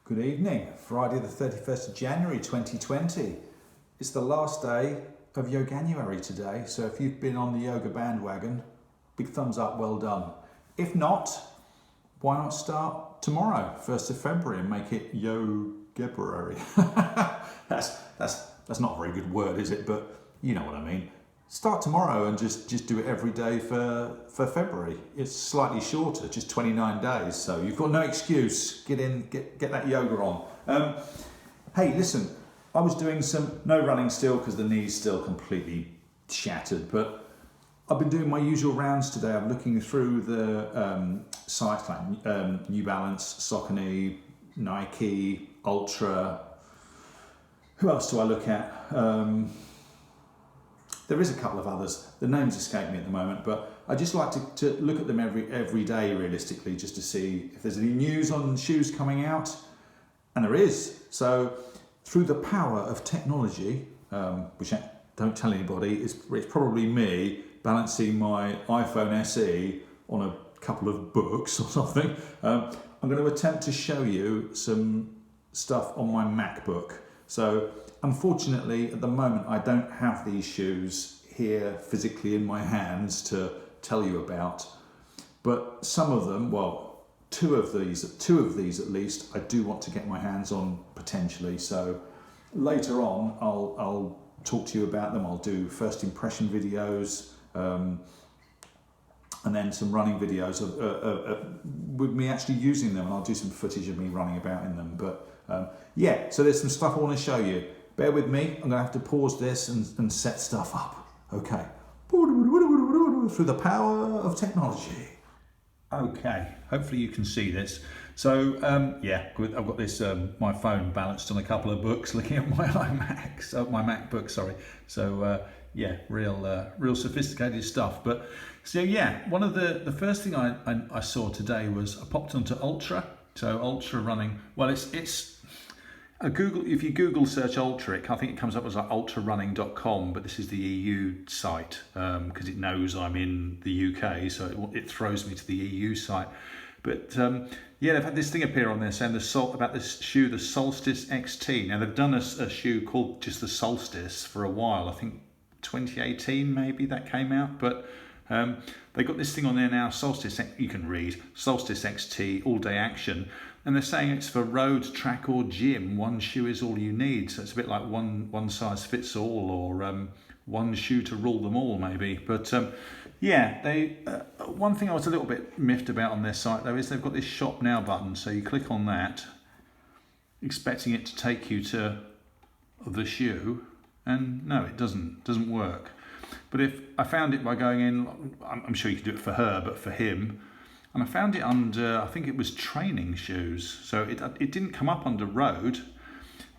Good evening, Friday the 31st of January 2020. It's the last day of Yoganuary today, so if you've been on the yoga bandwagon, big thumbs up, well done. If not, why not start tomorrow, 1st of February, and make it Yogebuary? that's not a very good word, is it? But you know what I mean. Start tomorrow and just do it every day for February. It's slightly shorter, just 29 days, so you've got no excuse. Get in, get that yoga on. Hey, listen, I was doing no running still because the knee's still completely shattered, but I've been doing my usual rounds today. I'm looking through the sites like New Balance, Saucony, Nike, Altra. Who else do I look at? There is a couple of others. The names escape me at the moment, but I just like to look at them every day realistically, just to see if there's any news on shoes coming out, and there is. So through the power of technology, which I don't tell anybody, it's probably me balancing my iPhone SE on a couple of books or something. I'm going to attempt to show you some stuff on my MacBook. So unfortunately, at the moment, I don't have these shoes here physically in my hands to tell you about. But some of them, well, two of these at least, I do want to get my hands on potentially. So later on, I'll talk to you about them. I'll do first impression videos, and then some running videos with me actually using them, and I'll do some footage of me running about in them. But yeah, so there's some stuff I want to show you. Bear with me, I'm going to have to pause this and set stuff up. Okay. Through the power of technology. Okay, hopefully you can see this. So yeah, I've got this my phone balanced on a couple of books, looking at my my MacBook, sorry. So yeah, real sophisticated stuff. But so yeah, one of the first thing I saw today was I popped onto Altra. So Altra running. Well, it's a Google. If you Google search Altra, I think it comes up as like ultrarunning.com, but this is the EU site because it knows I'm in the UK, so it throws me to the EU site. But yeah, they've had this thing appear on there saying about this shoe, the Solstice XT. Now they've done a shoe called just the Solstice for a while. I think 2018 maybe that came out, but they got this thing on there now. Solstice, you can read Solstice XT all day action. And they're saying it's for road, track or gym. One shoe is all you need. So it's a bit like one size fits all, or one shoe to rule them all maybe. But yeah, one thing I was a little bit miffed about on their site though is they've got this shop now button. So you click on that, expecting it to take you to the shoe, and no, it doesn't work. But if I found it by going in, I'm sure you could do it for her, but for him, and I found it under, I think it was training shoes. So it didn't come up under road,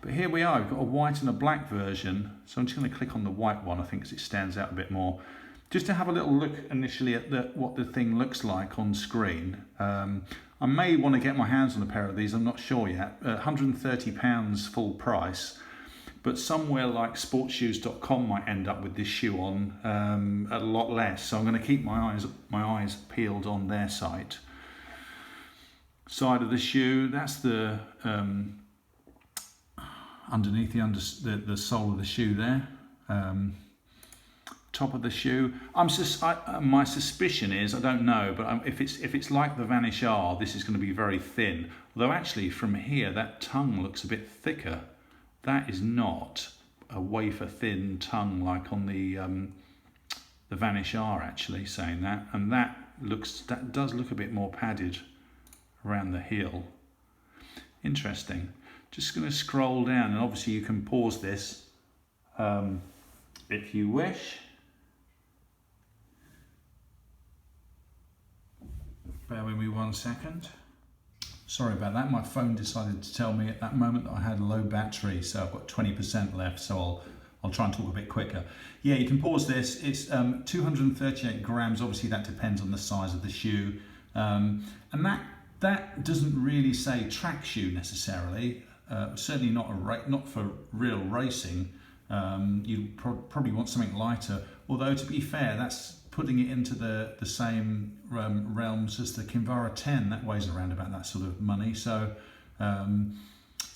but here we are. We've got a white and a black version. So I'm just going to click on the white one, I think, because it stands out a bit more. Just to have a little look initially at what the thing looks like on screen. I may want to get my hands on a pair of these, I'm not sure yet. £130 full price. But somewhere like sportshoes.com might end up with this shoe on at a lot less. So I'm going to keep my eyes peeled on their site. Side of the shoe, that's the underneath the sole of the shoe there. Top of the shoe. My suspicion is, I don't know, but if it's like the Vanish R, this is going to be very thin. Although actually from here that tongue looks a bit thicker. That is not a wafer thin tongue like on the Vanish R, actually, saying that, and that does look a bit more padded around the heel. Interesting. Just going to scroll down, and obviously you can pause this if you wish. Bear with me 1 second. Sorry about that, my phone decided to tell me at that moment that I had a low battery, so I've got 20% left, so I'll try and talk a bit quicker. Yeah, you can pause this. It's 238 grams, obviously that depends on the size of the shoe. And that doesn't really say track shoe necessarily, certainly not for real racing. You probably want something lighter, although to be fair, that's putting it into the same realms as the Kinvara 10. That weighs around about that sort of money. So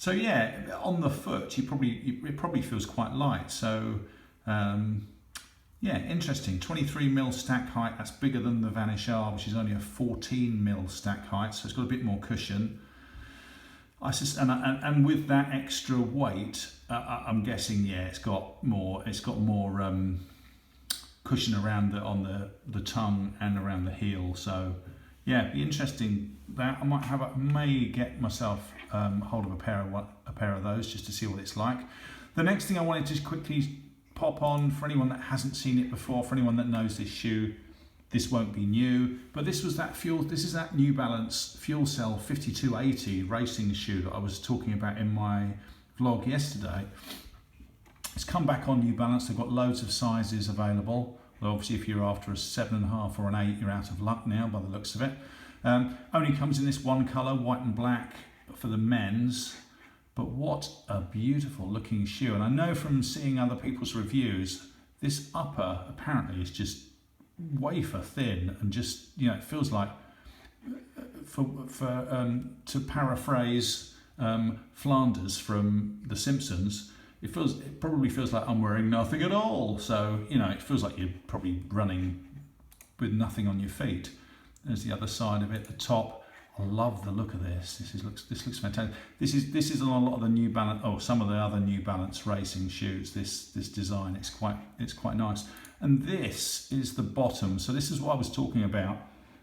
So yeah, on the foot, it probably feels quite light. So yeah, interesting. 23mm stack height. That's bigger than the Vanish R, which is only a 14mm stack height. So it's got a bit more cushion. And with that extra weight, I'm guessing, yeah, it's got more cushion around on the tongue and around the heel. So yeah, be interesting. That I may get myself hold of a pair of those just to see what it's like. The next thing I wanted to quickly pop on for anyone that hasn't seen it before, for anyone that knows this shoe, this won't be new, but this is that New Balance Fuel Cell 5280 racing shoe that I was talking about in my vlog yesterday. It's come back on New Balance. They've got loads of sizes available. Well, obviously if you're after a 7.5 or an 8, you're out of luck now by the looks of it. Only comes in this one colour, white and black for the men's, but what a beautiful looking shoe. And I know from seeing other people's reviews, this upper apparently is just wafer thin, and just, you know, it feels like, to paraphrase Flanders from The Simpsons, it probably feels like I'm wearing nothing at all. So, you know, it feels like you're probably running with nothing on your feet. There's the other side of it, the top. I love the look of this. This looks fantastic. This is on a lot of the New Balance, some of the other New Balance racing shoes. This design, it's quite nice. And this is the bottom. So this is what I was talking about.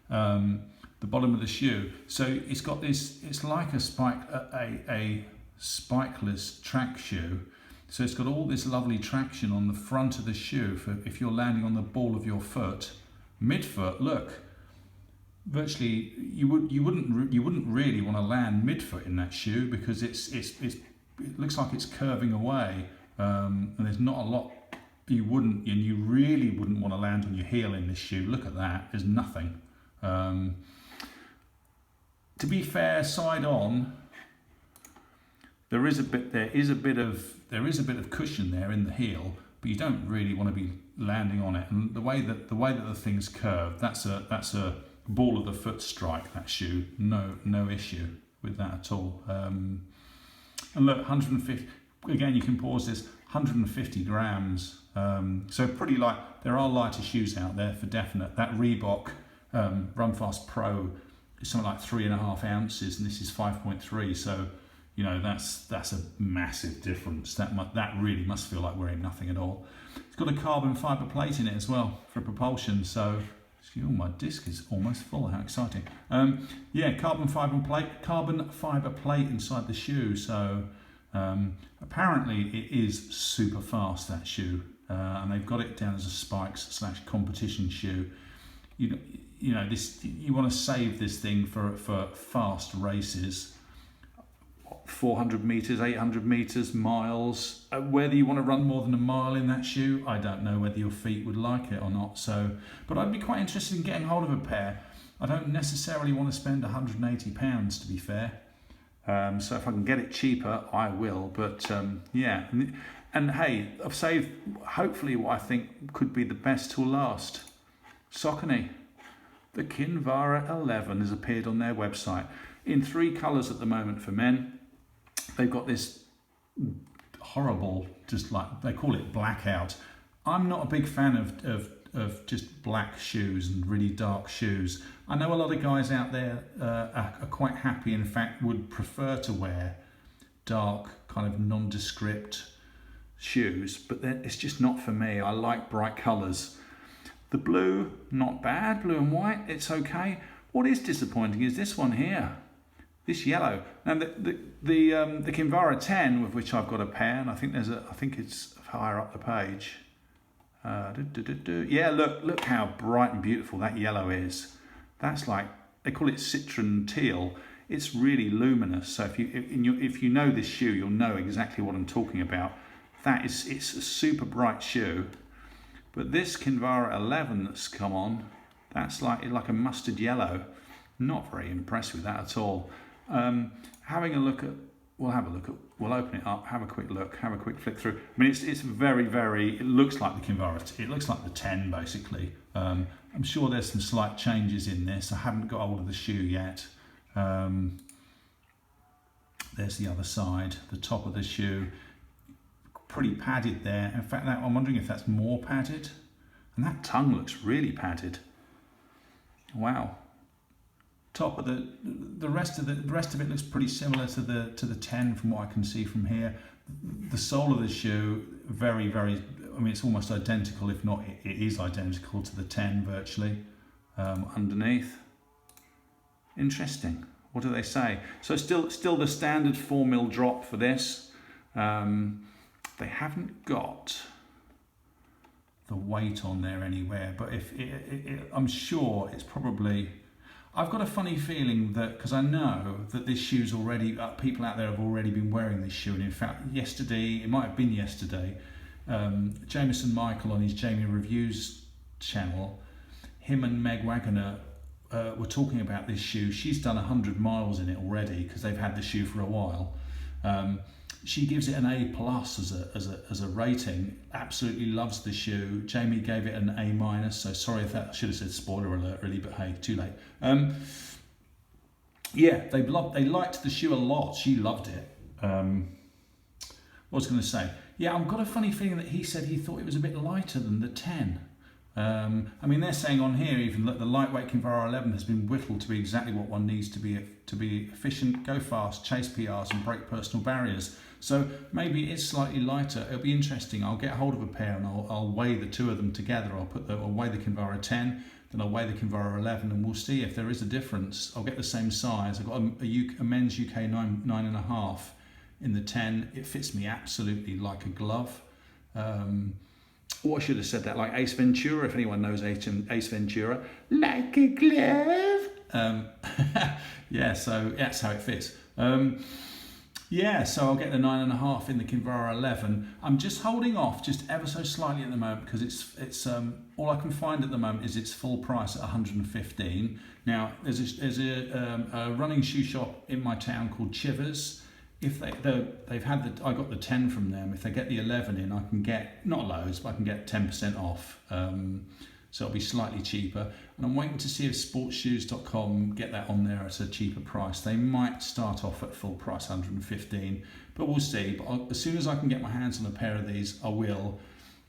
The bottom of the shoe. So it's got this. It's like a spikeless track shoe. So it's got all this lovely traction on the front of the shoe for if you're landing on the ball of your foot, midfoot. Look. Virtually, you wouldn't really want to land midfoot in that shoe, because it looks like it's curving away, and there's not a lot you really wouldn't want to land on your heel in this shoe. Look at that. There's nothing. To be fair, side on, there is a bit of cushion there in the heel, but you don't really want to be landing on it. And the way that the thing's curved, that's a ball of the foot strike, that shoe. No issue with that at all. And look, 150, again, you can pause this, 150 grams. So pretty light. There are lighter shoes out there for definite. That Reebok Runfast Pro is something like 3.5 ounces, and this is 5.3. So, you know, that's a massive difference. That really must feel like wearing nothing at all. It's got a carbon fibre plate in it as well for propulsion. So, oh, my disc is almost full. How exciting! Yeah, carbon fibre plate inside the shoe. So apparently it is super fast, that shoe, and they've got it down as a spikes/competition shoe. You know this. You want to save this thing for fast races. 400 meters, 800 meters, miles. Whether you want to run more than a mile in that shoe, I don't know whether your feet would like it or not. So, but I'd be quite interested in getting hold of a pair. I don't necessarily want to spend £180, to be fair. So if I can get it cheaper, I will. But yeah, and hey, I've saved hopefully what I think could be the best till last. Saucony. The Kinvara 11 has appeared on their website in 3 colours at the moment for men. They've got this horrible, just like they call it blackout. I'm not a big fan of just black shoes and really dark shoes. I know a lot of guys out there are quite happy, in fact would prefer to wear dark, kind of nondescript shoes, but it's just not for me. I like bright colours. The blue, not bad. Blue and white, it's okay. What is disappointing is this one here. This yellow. Now the Kinvara 10, with which I've got a pair, and I think it's higher up the page. Yeah, look how bright and beautiful that yellow is. That's like, they call it citron teal. It's really luminous. So if you know this shoe, you'll know exactly what I'm talking about. It's a super bright shoe. But this Kinvara 11 that's come on, that's like a mustard yellow. Not very impressed with that at all. Having a look at, we'll open it up, have a quick look, have a quick flick through. I mean, it's very, very, it looks like the Kinvara, it looks like the 10 basically. I'm sure there's some slight changes in this. I haven't got hold of the shoe yet. There there's the other side, the top of the shoe, pretty padded there. In fact, I'm wondering if that's more padded. And that tongue looks really padded. Wow. Top of the rest of it looks pretty similar to the 10 from what I can see from here. The sole of the shoe, very, very, I mean, it's almost identical, if not it is identical to the 10 virtually. Underneath. Interesting. What do they say? So still the standard 4mm drop for this. They haven't got the weight on there anywhere, but if I'm sure it's probably. I've got a funny feeling that, because I know that this shoe's already, people out there have already been wearing this shoe, and in fact yesterday, it might have been yesterday, Jameson Michael on his Jamie Reviews channel, him and Meg Wagoner were talking about this shoe. She's done 100 miles in it already because they've had the shoe for a while. She gives it an A+ as a rating. Absolutely loves the shoe. Jamie gave it an A-. So sorry if that, I should have said spoiler alert really, but hey, too late. Yeah, they liked the shoe a lot. She loved it. What was I going to say? Yeah, I've got a funny feeling that he said he thought it was a bit lighter than the 10. I mean, they're saying on here even that the lightweight Kinvara 11 has been whittled to be exactly what one needs to be efficient, go fast, chase PRs and break personal barriers. So maybe it's slightly lighter. It'll be interesting. I'll get hold of a pair and I'll weigh the two of them together. I'll weigh the Kinvara 10, then I'll weigh the Kinvara 11, and we'll see if there is a difference. I'll get the same size. I've got a men's UK 9.5 in the 10. It fits me absolutely like a glove. Or I should have said that like Ace Ventura, if anyone knows Ace Ventura. Like a glove. Yeah, so that's how it fits. Yeah, so I'll get the 9.5 in the Kinvara 11. I'm just holding off just ever so slightly at the moment because it's all I can find at the moment is its full price at 115. Now there's a running shoe shop in my town called Chivers. If they've had I got the 10 from them. If they get the 11 in, I can get not loads, but I can get 10% off. So it'll be slightly cheaper. And I'm waiting to see if sportshoes.com get that on there at a cheaper price. They might start off at full price, 115, but we'll see. But as soon as I can get my hands on a pair of these, I will,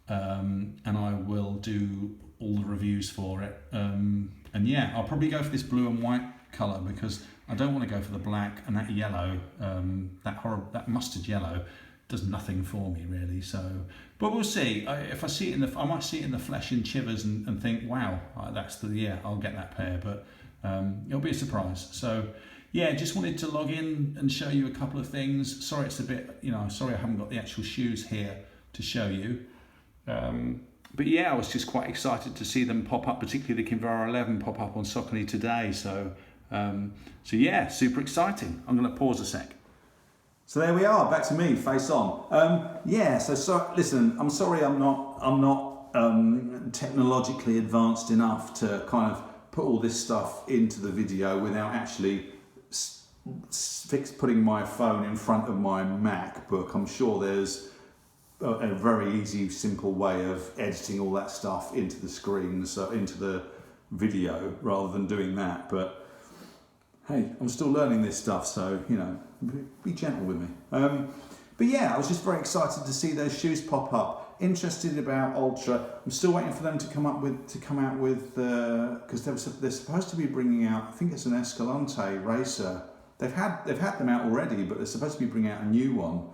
and I will do all the reviews for it. And yeah, I'll probably go for this blue and white colour because I don't want to go for the black, and that yellow, that mustard yellow, does nothing for me really. So, but we'll see. If I see it I might see it in the flesh in Chivers and think, wow, I'll get that pair. But it'll be a surprise. So, yeah, just wanted to log in and show you a couple of things. Sorry, it's a bit, sorry I haven't got the actual shoes here to show you. But yeah, I was just quite excited to see them pop up, particularly the Kinvara 11 pop up on Saucony today. So yeah, super exciting. I'm going to pause a sec. So there we are, back to me, face on. Yeah, so listen, I'm sorry I'm not technologically advanced enough to kind of put all this stuff into the video without actually putting my phone in front of my MacBook. I'm sure there's a very easy, simple way of editing all that stuff into the screen, so into the video, rather than doing that. But hey, I'm still learning this stuff, so be gentle with me. But yeah, I was just very excited to see those shoes pop up. Interested about Altra. I'm still waiting for them to come out with because they're supposed to be bringing out. I think it's an Escalante racer. They've had them out already, but they're supposed to be bringing out a new one.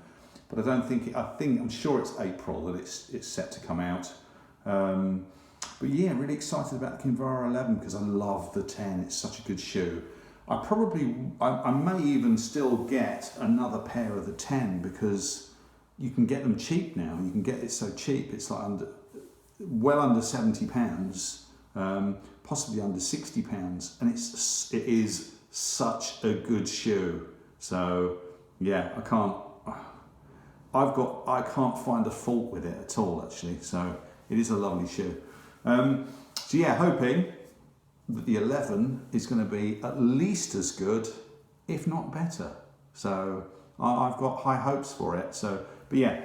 But I'm sure it's April that it's set to come out. But yeah, really excited about the Kinvara 11 because I love the 10. It's such a good shoe. I may even still get another pair of the 10 because you can get them cheap now. You can get it so cheap. It's like well under £70, possibly under £60, and it is such a good shoe. So yeah, I can't find a fault with it at all actually. So it is a lovely shoe. So yeah, hoping that the 11 is going to be at least as good, if not better. So I've got high hopes for it. So, but yeah,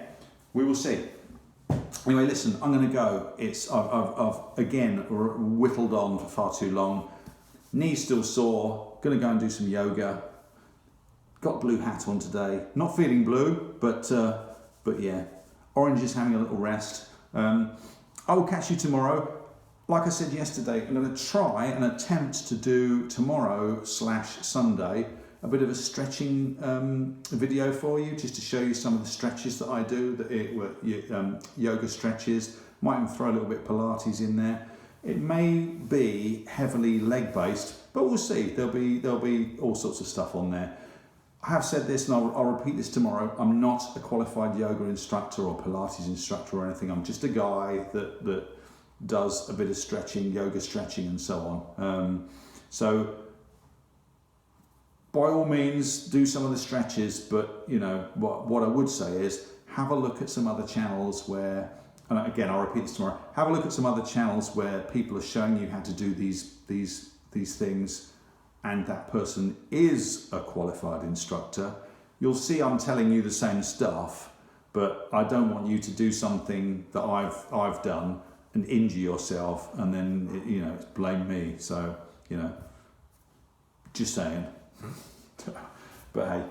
we will see. Anyway, listen, I'm going to go. I've again whittled on for far too long. Knees still sore. Going to go and do some yoga. got blue hat on today. Not feeling blue, but yeah. Orange is having a little rest. I will catch you tomorrow. Like I said yesterday, I'm going to try and attempt to do tomorrow/Sunday a bit of a stretching video for you, just to show you some of the stretches that I do, yoga stretches. Might even throw a little bit of Pilates in there. It may be heavily leg based, but we'll see. There'll be all sorts of stuff on there. I have said this, and I'll repeat this tomorrow. I'm not a qualified yoga instructor or Pilates instructor or anything. I'm just a guy that does a bit of stretching, yoga stretching, and so on. So by all means, do some of the stretches. But you know what I would say is have a look at some other channels where, and again I'll repeat this tomorrow. Have a look at some other channels where people are showing you how to do these things. And that person is a qualified instructor. You'll see I'm telling you the same stuff, but I don't want you to do something that I've done and injure yourself, and then blame me. So just saying. But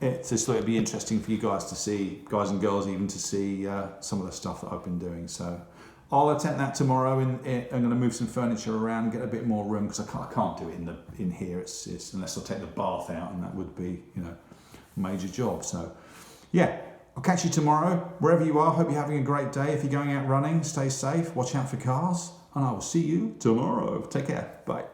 hey, it'd be interesting for you guys to see, guys and girls even, to see some of the stuff that I've been doing. So I'll attempt that tomorrow. I'm going to move some furniture around and get a bit more room, because I can't do it in here. It's unless I take the bath out, and that would be a major job. So yeah, I'll catch you tomorrow wherever you are. Hope you're having a great day. If you're going out running, stay safe. Watch out for cars, and I will see you tomorrow. Take care. Bye.